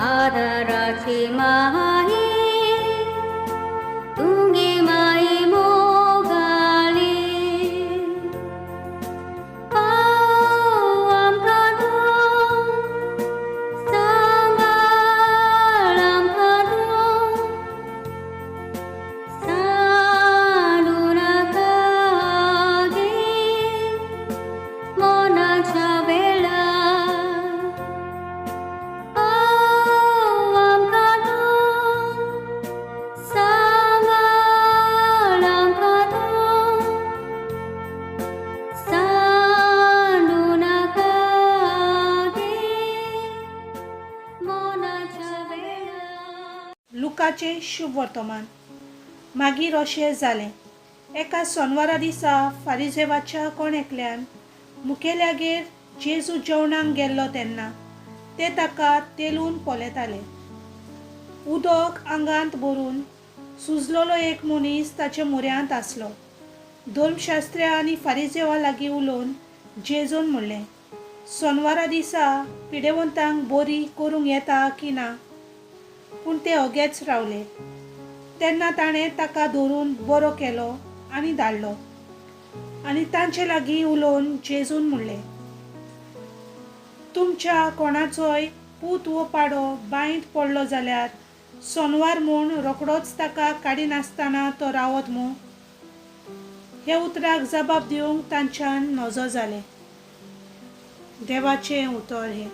आदराची माई तुंगे माई मोगाली पाव आमकां तूं सांबाळ आमकां तूं सांडू नाका गे मोनाच्या वेळार पाव आमकां तूं सांबाळ आमकां तूं सांडू नाका गे मोनाच्या वेळार. लुकाचे शुभ वर्तमान. मागीर अशें जालें, एका सोनवारा दिसा फारिसेवाच्या कोण एकल्यान मुखेल्यागेर जेजू जेवणाक गेल्लो तेन्ना ते ताका तेलून पोलेताले. उदक आंगांत भरून सुजलोलो एक मनीस ताच्या म्हऱ्यांत आसलो. धर्मशास्त्र्या आनी फारिसेवा लागीं उलोवन जेजून म्हणलें, सोनवारा दिसा पिडेवंतांक बरी करूंक येता की ना. पूण ते ओगेच रावले. तेन्ना ताणें ताका धरून बरो केलो आनी धाडलो. आनी तांचे लागीं उलोवन जेजून म्हणलें, तुमच्या कोणाचोय पूत वो पाडो बांयत पडलो जाल्यार सोनवार म्हूण रोखडोच ताका काडी नासतना तो रावत मूं. हे उतराक जबाब दिवंक तांच्यान नजो जालें. देवाचें उतर हें.